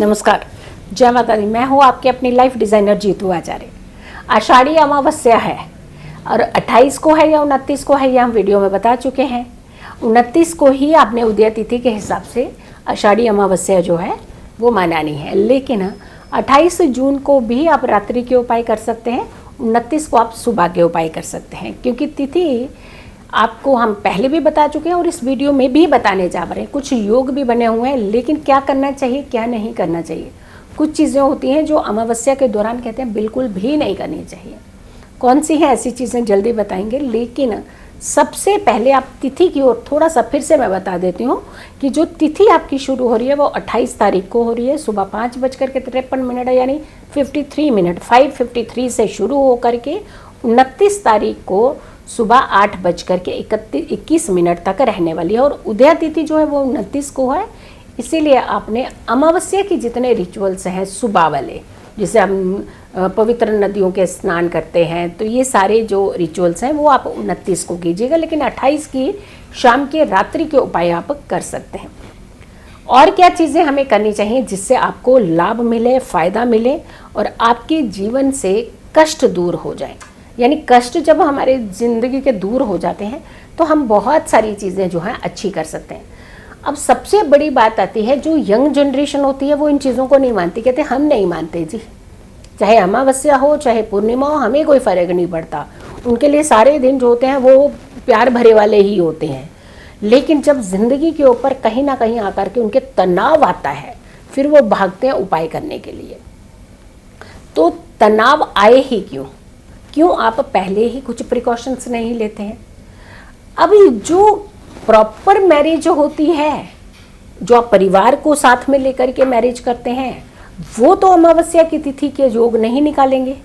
नमस्कार, जय माता दी। मैं हूँ आपके अपनी लाइफ डिज़ाइनर जीतू आचार्य। आषाढ़ी अमावस्या है और 28 को है या 29 को है, ये हम वीडियो में बता चुके हैं। 29 को ही आपने उदय तिथि के हिसाब से आषाढ़ी अमावस्या जो है वो मनानी है, लेकिन 28 जून को भी आप रात्रि के उपाय कर सकते हैं, 29 को आप सुबह के उपाय कर सकते हैं, क्योंकि तिथि आपको हम पहले भी बता चुके हैं और इस वीडियो में भी बताने जा रहे हैं। कुछ योग भी बने हुए हैं, लेकिन क्या करना चाहिए क्या नहीं करना चाहिए, कुछ चीज़ें होती हैं जो अमावस्या के दौरान कहते हैं बिल्कुल भी नहीं करनी चाहिए। कौन सी है ऐसी चीज़ें जल्दी बताएंगे, लेकिन सबसे पहले आप तिथि की ओर थोड़ा सा फिर से मैं बता देती हूँ कि जो तिथि आपकी शुरू हो रही है वो 28 तारीख को हो रही है। सुबह 5:53 यानी 53 मिनट 5:53 से शुरू हो करके 29 तारीख को सुबह 8:21 तक रहने वाली है। और उदय तिथि जो है वो 29 को है, इसीलिए आपने अमावस्या की जितने रिचुअल्स हैं सुबह वाले, जिसे हम पवित्र नदियों के स्नान करते हैं, तो ये सारे जो रिचुअल्स हैं वो आप 29 को कीजिएगा, लेकिन 28 की शाम के रात्रि के उपाय आप कर सकते हैं। और क्या चीज़ें हमें करनी चाहिए जिससे आपको लाभ मिले, फ़ायदा मिले और आपके जीवन से कष्ट दूर हो जाए। यानी कष्ट जब हमारे ज़िंदगी के दूर हो जाते हैं तो हम बहुत सारी चीज़ें जो हैं अच्छी कर सकते हैं। अब सबसे बड़ी बात आती है, जो यंग जनरेशन होती है वो इन चीज़ों को नहीं मानती, कहते हम नहीं मानते जी, चाहे अमावस्या हो चाहे पूर्णिमा हो, हमें कोई फ़र्क नहीं पड़ता। उनके लिए सारे दिन जो होते हैं वो प्यार भरे वाले ही होते हैं। लेकिन जब ज़िंदगी के ऊपर कहीं ना कहीं आकर के उनके तनाव आता है, फिर वो भागते हैं उपाय करने के लिए। तो तनाव आए ही क्यों आप पहले ही कुछ प्रिकॉशंस नहीं लेते हैं। अभी जो प्रॉपर मैरिज होती है, जो आप परिवार को साथ में लेकर के मैरिज करते हैं, वो तो अमावस्या की तिथि के योग नहीं निकालेंगे।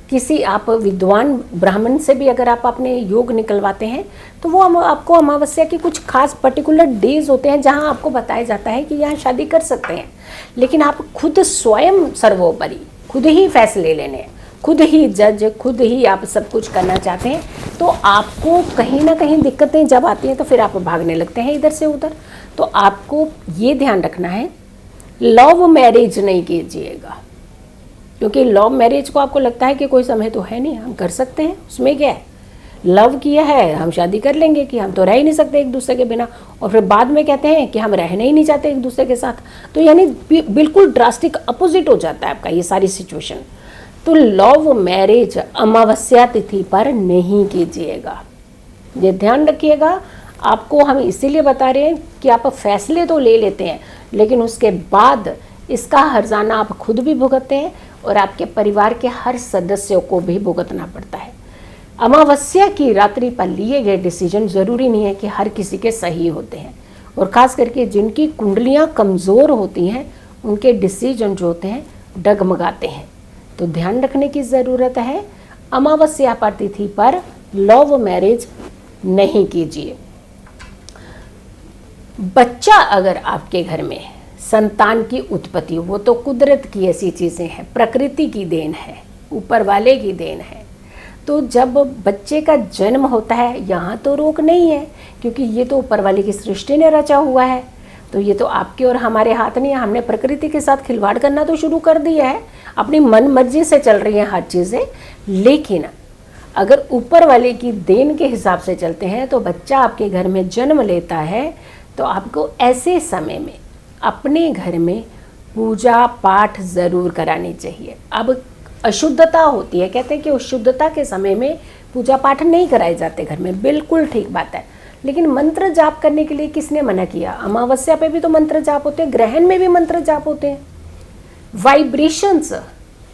किसी आप विद्वान ब्राह्मण से भी अगर आप अपने योग निकलवाते हैं तो वो आपको अमावस्या की कुछ खास पर्टिकुलर डेज होते हैं जहां आपको बताया जाता है कि यहाँ शादी कर सकते हैं। लेकिन आप खुद स्वयं सर्वोपरि खुद ही फैसले लेने हैं, खुद ही जज, खुद ही आप सब कुछ करना चाहते हैं, तो आपको कहीं ना कहीं दिक्कतें जब आती हैं तो फिर आप भागने लगते हैं इधर से उधर। तो आपको ये ध्यान रखना है, लव मैरिज नहीं कीजिएगा, क्योंकि लव मैरिज को आपको लगता है कि कोई समय तो है नहीं, हम कर सकते हैं, उसमें क्या है, लव किया है हम शादी कर लेंगे कि हम तो रह ही नहीं सकते एक दूसरे के बिना, और फिर बाद में कहते हैं कि हम रहना ही नहीं चाहते एक दूसरे के साथ। तो यानी बिल्कुल ड्रास्टिक अपोजिट हो जाता है आपका ये सारी सिचुएशन। तो लव मैरिज अमावस्या तिथि पर नहीं कीजिएगा, ये ध्यान रखिएगा। आपको हम इसीलिए बता रहे हैं कि आप फैसले तो ले लेते हैं, लेकिन उसके बाद इसका हर्जाना आप खुद भी भुगतते हैं और आपके परिवार के हर सदस्यों को भी भुगतना पड़ता है। अमावस्या की रात्रि पर लिए गए डिसीजन ज़रूरी नहीं है कि हर किसी के सही होते हैं, और ख़ास करके जिनकी कुंडलियाँ कमज़ोर होती हैं उनके डिसीजन जो होते हैं डगमगाते हैं। तो ध्यान रखने की ज़रूरत है, अमावस्या पर तिथि पर लव मैरिज नहीं कीजिए। बच्चा अगर आपके घर में संतान की उत्पत्ति, वो तो कुदरत की ऐसी चीज़ें हैं, प्रकृति की देन है, ऊपर वाले की देन है। तो जब बच्चे का जन्म होता है यहाँ तो रोक नहीं है, क्योंकि ये तो ऊपर वाले की सृष्टि ने रचा हुआ है, तो ये तो आपके और हमारे हाथ नहीं है। हमने प्रकृति के साथ खिलवाड़ करना तो शुरू कर दिया है, अपनी मन मर्जी से चल रही हैं हर चीज़ें। लेकिन अगर ऊपर वाले की देन के हिसाब से चलते हैं तो बच्चा आपके घर में जन्म लेता है, तो आपको ऐसे समय में अपने घर में पूजा पाठ ज़रूर करानी चाहिए। अब अशुद्धता होती है, कहते हैं कि अशुद्धता के समय में पूजा पाठ नहीं कराए जाते घर में, बिल्कुल ठीक बात है। लेकिन मंत्र जाप करने के लिए किसने मना किया? अमावस्या पे भी तो मंत्र जाप होते हैं, ग्रहण में भी मंत्र जाप होते हैं। वाइब्रेशंस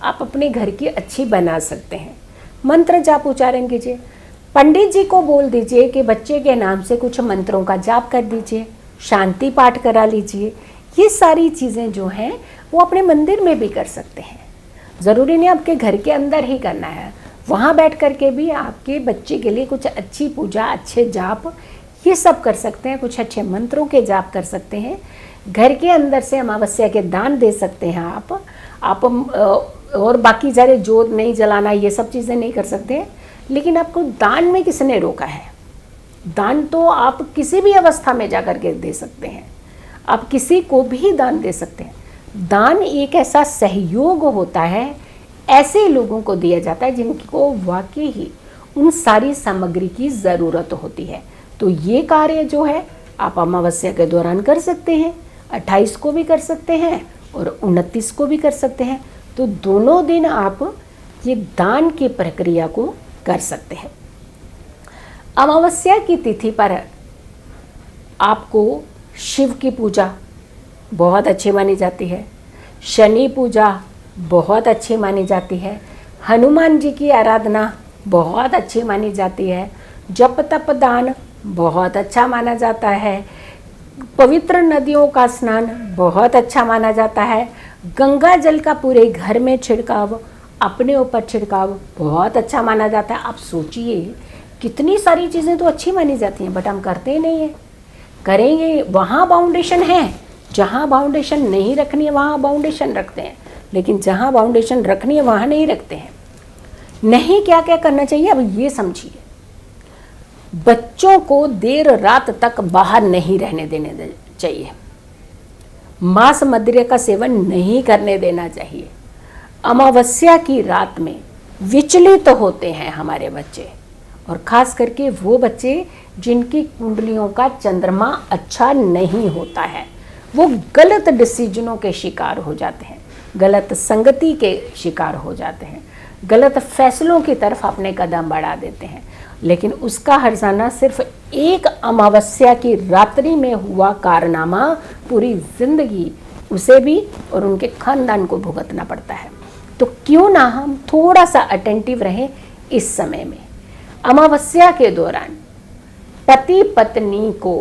आप अपने घर की अच्छी बना सकते हैं, मंत्र जाप उच्चारण कीजिए। पंडित जी को बोल दीजिए कि बच्चे के नाम से कुछ मंत्रों का जाप कर दीजिए, शांति पाठ करा लीजिए। ये सारी चीज़ें जो हैं वो अपने मंदिर में भी कर सकते हैं, ज़रूरी नहीं आपके घर के अंदर ही करना है। वहाँ बैठ कर के भी आपके बच्चे के लिए कुछ अच्छी पूजा, अच्छे जाप, ये सब कर सकते हैं, कुछ अच्छे मंत्रों के जाप कर सकते हैं। घर के अंदर से अमावस्या के दान दे सकते हैं आप और बाकी सारे जोत नहीं जलाना, ये सब चीज़ें नहीं कर सकते। लेकिन आपको दान में किसने रोका है? दान तो आप किसी भी अवस्था में जा कर के दे सकते हैं, आप किसी को भी दान दे सकते हैं। दान एक ऐसा सहयोग होता है, ऐसे लोगों को दिया जाता है जिनको वाकई ही उन सारी सामग्री की ज़रूरत होती है। तो ये कार्य जो है आप अमावस्या के दौरान कर सकते हैं, 28 को भी कर सकते हैं और 29 को भी कर सकते हैं। तो दोनों दिन आप ये दान की प्रक्रिया को कर सकते हैं। अमावस्या की तिथि पर आपको शिव की पूजा बहुत अच्छी मानी जाती है, शनि पूजा बहुत अच्छी मानी जाती है, हनुमान जी की आराधना बहुत अच्छी मानी जाती है, जप तप दान बहुत अच्छा माना जाता है, पवित्र नदियों का स्नान बहुत अच्छा माना जाता है, गंगा जल का पूरे घर में छिड़काव, अपने ऊपर छिड़काव बहुत अच्छा माना जाता है। आप सोचिए कितनी सारी चीज़ें तो अच्छी मानी जाती हैं, बट हम करते ही नहीं हैं। करेंगे, वहाँ बाउंडेशन है, जहाँ बाउंडेशन नहीं रखनी है वहाँ बाउंडेशन रखते हैं, लेकिन जहाँ बाउंडेशन रखनी है वहाँ नहीं रखते हैं। नहीं, क्या क्या करना चाहिए अब ये समझिए। बच्चों को देर रात तक बाहर नहीं रहने देने चाहिए, मांस मदिरा का सेवन नहीं करने देना चाहिए। अमावस्या की रात में विचलित होते हैं हमारे बच्चे, और ख़ास करके वो बच्चे जिनकी कुंडलियों का चंद्रमा अच्छा नहीं होता है, वो गलत डिसीजनों के शिकार हो जाते हैं, गलत संगति के शिकार हो जाते हैं, गलत फैसलों की तरफ अपने कदम बढ़ा देते हैं। लेकिन उसका हर्जाना सिर्फ एक अमावस्या की रात्रि में हुआ कारनामा पूरी जिंदगी उसे भी और उनके खानदान को भुगतना पड़ता है। तो क्यों ना हम थोड़ा सा अटेंटिव रहें इस समय में। अमावस्या के दौरान पति पत्नी को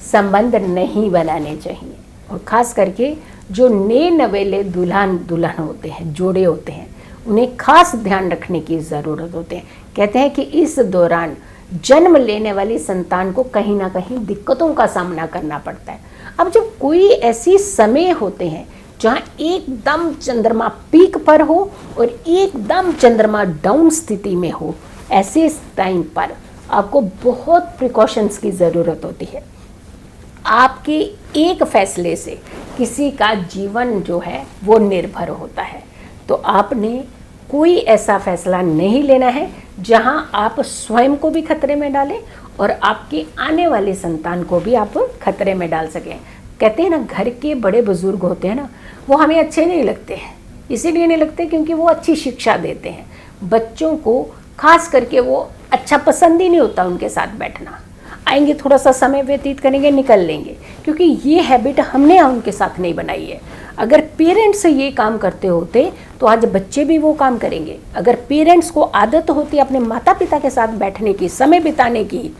संबंध नहीं बनाने चाहिए, और ख़ास करके जो नए नवेले दुल्हन दुल्हन होते हैं, जोड़े होते हैं, उन्हें खास ध्यान रखने की ज़रूरत होती है। कहते हैं कि इस दौरान जन्म लेने वाली संतान को कहीं ना कहीं दिक्कतों का सामना करना पड़ता है। अब जब कोई ऐसी समय होते हैं जहाँ एकदम चंद्रमा पीक पर हो और एकदम चंद्रमा डाउन स्थिति में हो, ऐसे टाइम पर आपको बहुत प्रिकॉशंस की ज़रूरत होती है। आपके एक फैसले से किसी का जीवन जो है वो निर्भर होता है। तो आपने कोई ऐसा फैसला नहीं लेना है जहां आप स्वयं को भी खतरे में डालें और आपके आने वाले संतान को भी आप खतरे में डाल सकें। कहते हैं ना, घर के बड़े बुजुर्ग होते हैं ना, वो हमें अच्छे नहीं लगते हैं, इसीलिए नहीं लगते क्योंकि वो अच्छी शिक्षा देते हैं बच्चों को। खास करके वो अच्छा पसंद ही नहीं होता उनके साथ बैठना, आएंगे थोड़ा सा समय व्यतीत करेंगे निकल लेंगे, क्योंकि ये हैबिट हमने उनके साथ नहीं बनाई है। अगर पेरेंट्स ये काम करते होते तो आज बच्चे भी वो काम करेंगे। अगर पेरेंट्स को आदत होती अपने माता पिता के साथ बैठने की, समय बिताने की,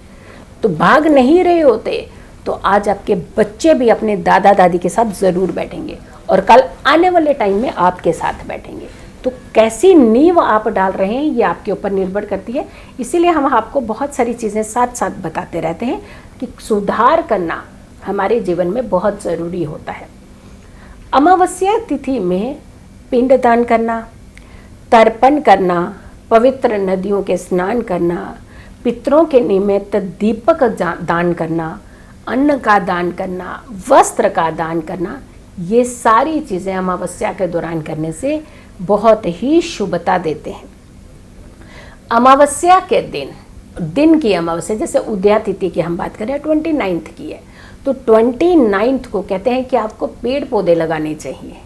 तो भाग नहीं रहे होते, तो आज आपके बच्चे भी अपने दादा दादी के साथ ज़रूर बैठेंगे और कल आने वाले टाइम में आपके साथ बैठेंगे। तो कैसी नींव आप डाल रहे हैं ये आपके ऊपर निर्भर करती है। इसीलिए हम आपको बहुत सारी चीज़ें साथ साथ बताते रहते हैं कि सुधार करना हमारे जीवन में बहुत ज़रूरी होता है। अमावस्या तिथि में पिंडदान करना, तर्पण करना, पवित्र नदियों के स्नान करना, पितरों के निमित्त दीपक दान करना, अन्न का दान करना, वस्त्र का दान करना, ये सारी चीज़ें अमावस्या के दौरान करने से बहुत ही शुभता देते हैं। अमावस्या के दिन की अमावस्या, जैसे उदया तिथि की हम बात करें 29 की है, तो 29 को कहते हैं कि आपको पेड़ पौधे लगाने चाहिए।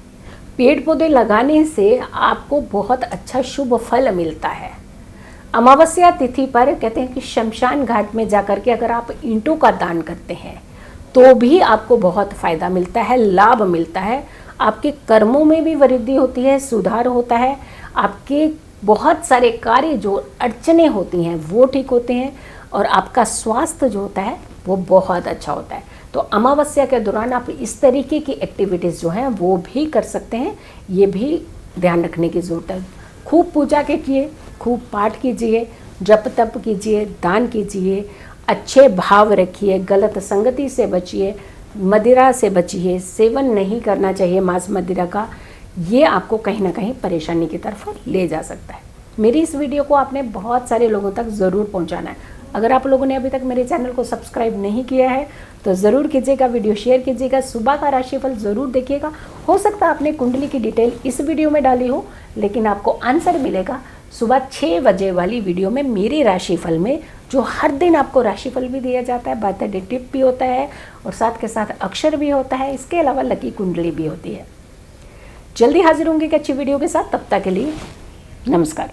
पेड़ पौधे लगाने से आपको बहुत अच्छा शुभ फल मिलता है। अमावस्या तिथि पर कहते हैं कि शमशान घाट में जाकर के अगर आप ईंटों का दान करते हैं तो भी आपको बहुत फ़ायदा मिलता है, लाभ मिलता है। आपके कर्मों में भी वृद्धि होती है, सुधार होता है, आपके बहुत सारे कार्य जो अड़चने होती हैं वो ठीक होते हैं, और आपका स्वास्थ्य जो होता है वो बहुत अच्छा होता है। तो अमावस्या के दौरान आप इस तरीके की एक्टिविटीज़ जो हैं वो भी कर सकते हैं, ये भी ध्यान रखने की ज़रूरत है। खूब पूजा कीजिए, खूब पाठ कीजिए, जप तप कीजिए, दान कीजिए, अच्छे भाव रखिए, गलत संगति से बचिए, मदिरा से बचिए, सेवन नहीं करना चाहिए मांस मदिरा का। ये आपको कहीं ना कहीं परेशानी की तरफ ले जा सकता है। मेरी इस वीडियो को आपने बहुत सारे लोगों तक ज़रूर पहुंचाना है। अगर आप लोगों ने अभी तक मेरे चैनल को सब्सक्राइब नहीं किया है तो ज़रूर कीजिएगा, वीडियो शेयर कीजिएगा, सुबह का राशिफल ज़रूर देखिएगा। हो सकता है आपने कुंडली की डिटेल इस वीडियो में डाली हो, लेकिन आपको आंसर मिलेगा सुबह 6 बजे वाली वीडियो में, मेरे राशिफल में, जो हर दिन आपको राशिफल भी दिया जाता है, बर्थडे टिप भी होता है और साथ के साथ अक्षर भी होता है, इसके अलावा लकी कुंडली भी होती है। जल्दी हाजिर होंगे एक अच्छी वीडियो के साथ, तब तक के लिए नमस्कार।